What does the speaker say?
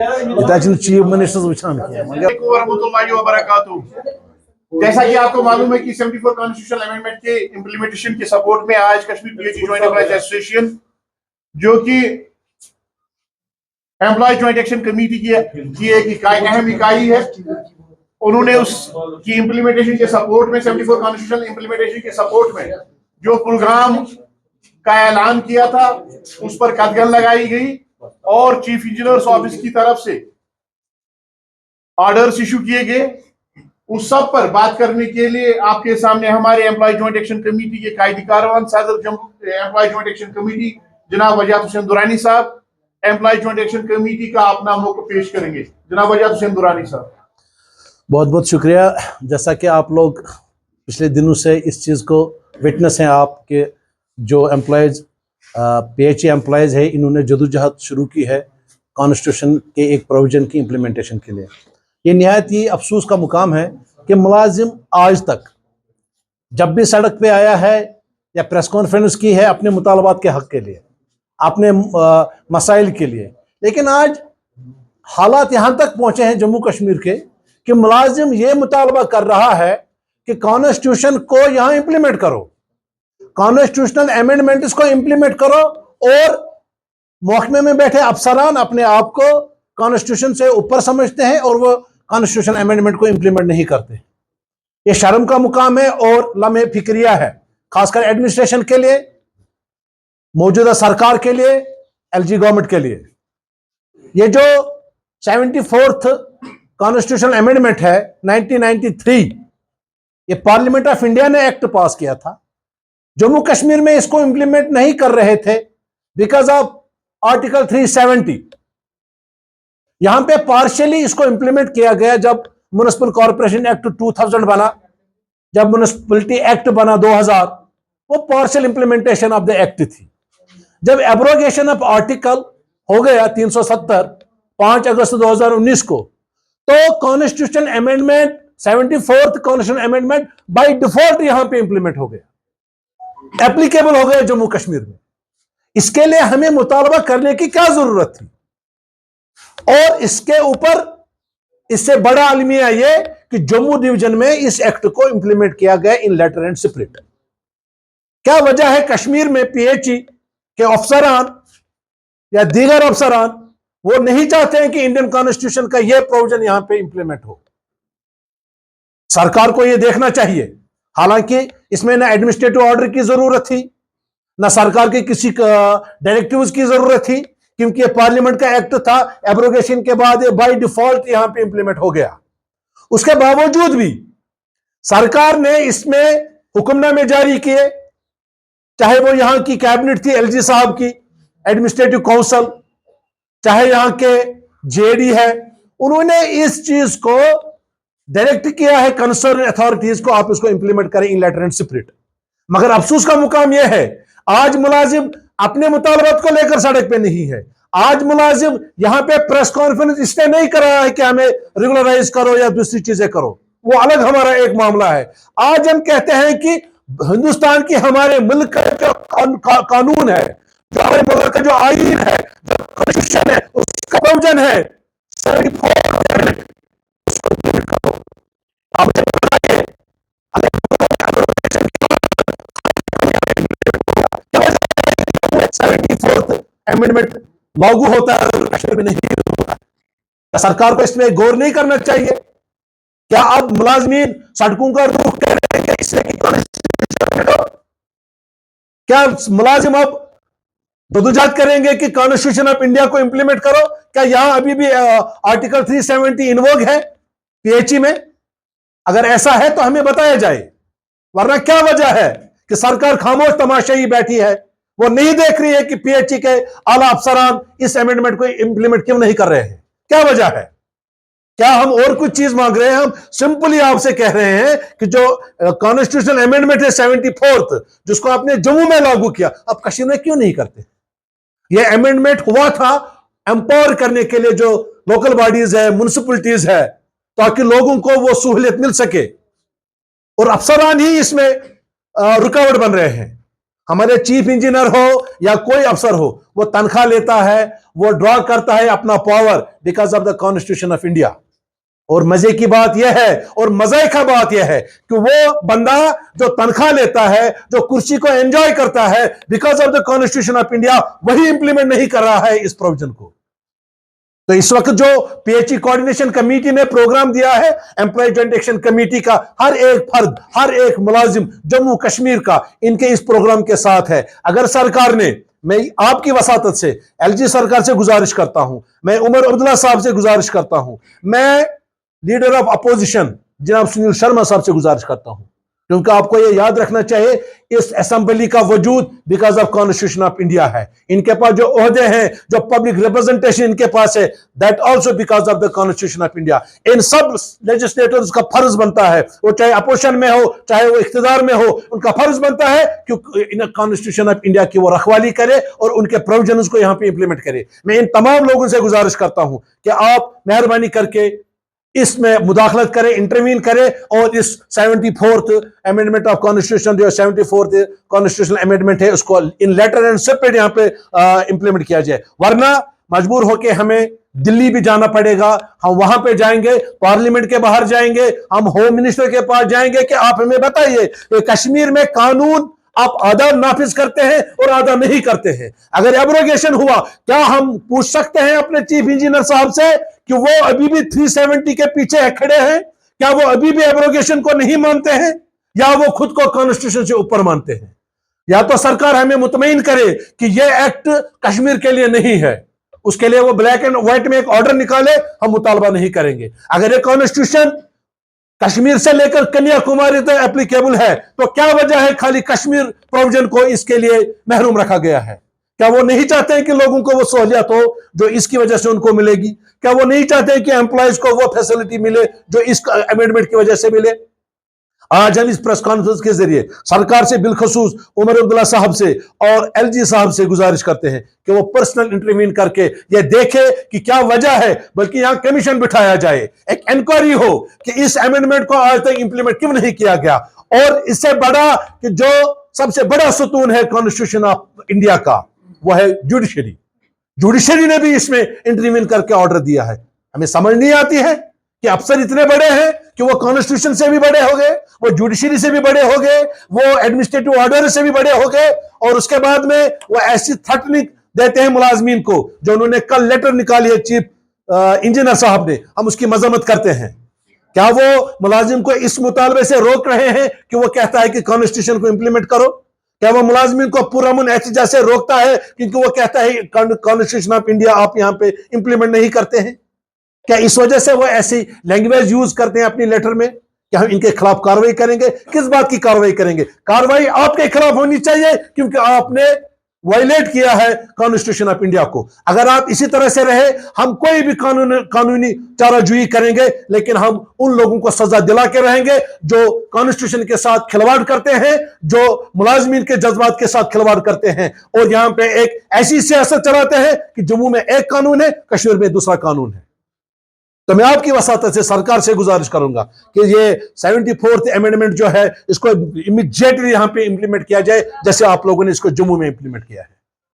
Chief ministers वुचान जैसा कि आपको मालूम है कि 74 कॉन्स्टिट्यूशनल अमेंडमेंट के इम्प्लीमेंटेशन के सपोर्ट में आज Kashmir PHE joint employees association जो कि एम्प्लॉय ज्वाइंट एक्शन कमेटी की एक अहम इकाई है, उन्होंने उसकी इम्प्लीमेंटेशन के सपोर्ट में 74 कॉन्स्टिट्यूशनल इम्प्लीमेंटेशन के सपोर्ट में जो प्रोग्राम का ऐलान किया था उस पर कदगन लगाई गई और चीफ इंजीनियर्स ऑफिस की तरफ से ऑर्डर्स इशू किए गए। उस सब पर बात करने के लिए आपके सामने हमारे एम्प्लॉय ज्वाइंट एक्शन कमेटी के कायदी कारवान सदर एम्प्लॉय ज्वाइंट एक्शन कमेटी जनाब वजाहत हुसैन दुरानी साहब एम्प्लॉय ज्वाइंट एक्शन कमेटी का अपना मौका पेश करेंगे। जनाब वजाहत हुसैन दुरानी साहब। बहुत बहुत शुक्रिया। जैसा कि आप लोग पिछले दिनों से इस चीज़ को विटनेस हैं, आपके जो एम्प्लॉयज़ पीएचई एम्प्लॉयज़ है, इन्होंने जदोजहद शुरू की है कॉन्स्टिट्यूशन के एक प्रोविजन की इम्प्लीमेंटेशन के लिए। ये निहायत ही अफसोस का मुकाम है कि मुलाजिम आज तक जब भी सड़क पे आया है या प्रेस कॉन्फ्रेंस की है अपने मुतालबात के हक़ के लिए, अपने मसाइल के लिए, लेकिन आज हालात यहाँ तक पहुँचे हैं जम्मू कश्मीर के कि मुलाजिम ये मुतालबा कर रहा है कि कॉन्स्टिट्यूशन को यहाँ इम्प्लीमेंट करो, कॉन्स्टिट्यूशनल अमेंडमेंट्स को इम्प्लीमेंट करो, और महकमे में बैठे अफसरान अपने आप को कॉन्स्टिट्यूशन से ऊपर समझते हैं और वो कॉन्स्टिट्यूशन अमेंडमेंट को इम्प्लीमेंट नहीं करते। ये शर्म का मुकाम है और लम्हे फिक्रिया है, खासकर एडमिनिस्ट्रेशन के लिए, मौजूदा सरकार के लिए, एलजी गवर्नमेंट के लिए। ये जो 74th कॉन्स्टिट्यूशनल अमेंडमेंट है 1993, ये पार्लियामेंट ऑफ इंडिया ने एक्ट पास किया था। जम्मू कश्मीर में इसको इंप्लीमेंट नहीं कर रहे थे बिकॉज ऑफ आर्टिकल 370। यहां पे पार्शियली इसको इंप्लीमेंट किया गया जब म्युनिसिपल कॉर्पोरेशन एक्ट 2000 बना, जब म्युनिसिपलिटी एक्ट बना 2000, वो partial implementation of the act थी। जब एब्रोगेशन ऑफ आर्टिकल हो गया 370 5 अगस्त 2019 को, तो constitution amendment 74th constitution amendment by default यहां पे इंप्लीमेंट हो गया, एप्लीकेबल हो गया जम्मू कश्मीर में। इसके लिए हमें मुतालबा करने की क्या जरूरत थी? और इसके ऊपर इससे बड़ा अलमिया यह कि जम्मू डिवीजन में इस एक्ट को इंप्लीमेंट किया गया इन लेटर एंड स्पिरिट। क्या वजह है कश्मीर में पीएचई के अफसरान या दीगर अफसरान वो नहीं चाहते हैं कि इंडियन कॉन्स्टिट्यूशन का यह प्रोविजन यहां पे इंप्लीमेंट हो? सरकार को यह देखना चाहिए। हालांकि इसमें ना एडमिनिस्ट्रेटिव ऑर्डर की जरूरत थी, ना सरकार के किसी डायरेक्टिव्स की जरूरत थी, क्योंकि ये पार्लियामेंट का एक्ट था। एब्रोगेशन के बाद ये बाय डिफॉल्ट यहां पे इंप्लीमेंट हो गया। उसके बावजूद भी सरकार ने इसमें हुक्मनामे जारी किए, चाहे वो यहां की कैबिनेट थी एलजी साहब की, एडमिनिस्ट्रेटिव काउंसिल, चाहे यहां के जेडी है, उन्होंने इस चीज को डायरेक्ट किया है कंसर्न अथॉरिटीज को, आप इसको इंप्लीमेंट करें इन लेटर एंड स्पिरिट। मगर अफसोस का मुकाम यह है आज मुलाजिम अपने मुतालबात को लेकर सड़क पे नहीं है। आज मुलाजिम यहां पे प्रेस कॉन्फ्रेंस इसलिए नहीं कर रहा है कि हमें रेगुलराइज करो या दूसरी चीजें करो, वो अलग हमारा एक मामला है। आज हम कहते हैं कि हिंदुस्तान की हमारे मुल्क का जो कानून है, जो हमारे मुल्क का जो आईन है, जो कॉन्स्टिट्यूशन है, उसका प्रोविजन है 74 उसको इंप्लीमेंट करो। आप मुझे बताइए, अमेंडमेंट लागू होता है कश्मीर में नहीं होता? सरकार को इसमें गौर नहीं करना चाहिए? क्या अब मुलाजमीन सड़कों का रुख कर रहे हैं इसलिए कि क्या मुलाजिम अब जदोजहद करेंगे कि कॉन्स्टिट्यूशन ऑफ इंडिया को इंप्लीमेंट करो? क्या यहां अभी भी आर्टिकल 370 इन्वोक है पीएचई में? अगर ऐसा है तो हमें बताया जाए, वरना क्या वजह है कि सरकार खामोश तमाशाई बैठी है, वो नहीं देख रही है कि पीएचई के आला अफसरान इस अमेंडमेंट को इंप्लीमेंट क्यों नहीं कर रहे हैं? क्या वजह है? क्या हम और कुछ चीज मांग रहे हैं? हम सिंपली आपसे कह रहे हैं कि जो कॉन्स्टिट्यूशनल अमेंडमेंट है 74th, जिसको आपने जम्मू में लागू किया, अब कश्मीर में क्यों नहीं करते? यह अमेंडमेंट हुआ था एम्पावर करने के लिए जो लोकल बॉडीज है, म्युनिसिपलिटीज है, ताकि लोगों को वो सहूलियत मिल सके, और अफसरान ही इसमें रुकावट बन रहे हैं। हमारे चीफ इंजीनियर हो या कोई अफसर हो, वो तनख्वाह लेता है, वो ड्रॉ करता है अपना power because of the constitution of India. और मजे की बात यह है और मजे का बात यह है कि वो बंदा जो तनख्वाह लेता है, जो कुर्सी को एंजॉय करता है because of the constitution of India, वही इंप्लीमेंट नहीं कर रहा है इस प्रोविजन को। तो इस वक्त जो पीएचई कोऑर्डिनेशन कमेटी ने प्रोग्राम दिया है, एम्प्लॉय जॉइंट एक्शन कमेटी का, हर एक फर्द, हर एक मुलाजिम जम्मू कश्मीर का इनके इस प्रोग्राम के साथ है। अगर सरकार ने, मैं आपकी वसातत से एलजी सरकार से गुजारिश करता हूं, मैं उमर अब्दुल्ला साहब से गुजारिश करता हूं, मैं लीडर ऑफ अपोजिशन जनाब सुनील शर्मा साहब से गुजारिश करता हूं, क्योंकि आपको यह याद रखना चाहिए इस असेंबली का वजूद because of constitution of India है। इनके पास जो ओहदे हैं, जो पब्लिक रिप्रेजेंटेशन इनके पास है, that also because of the constitution of India. इन सब लेजिस्लेटर्स का फर्ज बनता है, वो चाहे अपोजिशन में हो चाहे वो इख्तिदार में हो, उनका फर्ज बनता है कि इन कॉन्स्टिट्यूशन ऑफ इंडिया की वो रखवाली करे और उनके प्रोविजंस को यहां पे इंप्लीमेंट करे। मैं इन तमाम लोगों से गुजारिश करता हूं कि आप मेहरबानी करके इसमें मुदाखलत करें, इंटरवीन करें और इस 74th अमेंडमेंट ऑफ कॉन्स्टिट्यूशन, जो 74th कॉन्स्टिट्यूशनल अमेंडमेंट है, उसको इन लेटर एंड सेपरेट यहां पे इंप्लीमेंट किया जाए। वरना मजबूर होके हमें दिल्ली भी जाना पड़ेगा, हम वहां पे जाएंगे, पार्लियामेंट के बाहर जाएंगे, हम होम मिनिस्टर के पास जाएंगे कि आप हमें बताइए कश्मीर में कानून आप आधा नाफिज करते हैं और आधा नहीं करते हैं। अगर एब्रोगेशन हुआ, क्या हम पूछ सकते हैं अपने चीफ इंजीनियर साहब से कि वो अभी भी 370 के पीछे खड़े हैं? क्या वो अभी भी एब्रोगेशन को नहीं मानते हैं या वो खुद को कॉन्स्टिट्यूशन से ऊपर मानते हैं? या तो सरकार हमें मुतमईन करे कि यह एक्ट कश्मीर के लिए नहीं है, उसके लिए वो ब्लैक एंड व्हाइट में एक ऑर्डर निकाले, हम मुतालबा नहीं करेंगे। अगर ये कॉन्स्टिट्यूशन कश्मीर से लेकर कन्याकुमारी तक एप्लीकेबल है, तो क्या वजह है खाली कश्मीर प्रोविजन को इसके लिए महरूम रखा गया है? क्या वो नहीं चाहते हैं कि लोगों को वो सहूलियत हो जो इसकी वजह से उनको मिलेगी? क्या वो नहीं चाहते हैं कि एम्प्लॉयज को वो फैसिलिटी मिले जो इस अमेंडमेंट की वजह से मिले? आज हम इस प्रेस कॉन्फ्रेंस के जरिए सरकार से, बिलखसूस उमर अब्दुल्ला साहब से और एलजी साहब से गुजारिश करते हैं कि वो पर्सनल इंटरवीन करके ये देखे कि क्या वजह है, बल्कि यहां कमीशन बिठाया जाए, एक इंक्वायरी हो कि इस अमेंडमेंट को आज तक इंप्लीमेंट क्यों नहीं किया गया। और इससे बड़ा कि जो सबसे बड़ा सुतून है कॉन्स्टिट्यूशन ऑफ इंडिया का, वह है जुडिशरी। जुडिशरी ने भी इसमें इंटरवीन करके ऑर्डर दिया है। हमें समझ नहीं आती है कि अफसर इतने बड़े हैं कि वो कॉन्स्टिट्यूशन से भी बड़े हो गए, वो जुडिशरी से भी बड़े हो गए, वो एडमिनिस्ट्रेटिव ऑर्डर से भी बड़े हो गए, और उसके बाद में वो ऐसी थ्रेटनिंग देते हैं मुलाजमीन को, जो उन्होंने कल लेटर निकाली है चीफ इंजीनियर साहब ने, हम उसकी मजम्मत करते हैं। क्या वो मुलाजिम को इस मुतालबे से रोक रहे हैं कि वो कहता है कि कॉन्स्टिट्यूशन को इंप्लीमेंट करो? क्या वो मुलाजमीन को पुरअमन एहतजाज से रोकता है क्योंकि वो कहता है कॉन्स्टिट्यूशन ऑफ इंडिया आप यहां पे इंप्लीमेंट नहीं करते हैं? क्या इस वजह से वो ऐसी लैंग्वेज यूज करते हैं अपनी लेटर में कि हम इनके खिलाफ कार्रवाई करेंगे? किस बात की कार्रवाई करेंगे? कार्रवाई आपके खिलाफ होनी चाहिए क्योंकि आपने वायलेट किया है कॉन्स्टिट्यूशन ऑफ इंडिया को। अगर आप इसी तरह से रहे, हम कोई भी कानूनी चाराजोई करेंगे, लेकिन हम उन लोगों को सजा दिला के रहेंगे जो कॉन्स्टिट्यूशन के साथ खिलवाड़ करते हैं, जो मुलाजमीन के जज्बात के साथ खिलवाड़ करते हैं, और यहां पे एक ऐसी सियासत चलाते हैं कि जम्मू में एक कानून है, कश्मीर में दूसरा कानून है। तो मैं आपकी वसातत से सरकार से गुजारिश करूंगा कि ये 74th अमेंडमेंट जो है, इसको इमीडिएटली यहां पे इंप्लीमेंट किया जाए, जैसे आप लोगों ने इसको जम्मू में इंप्लीमेंट किया है।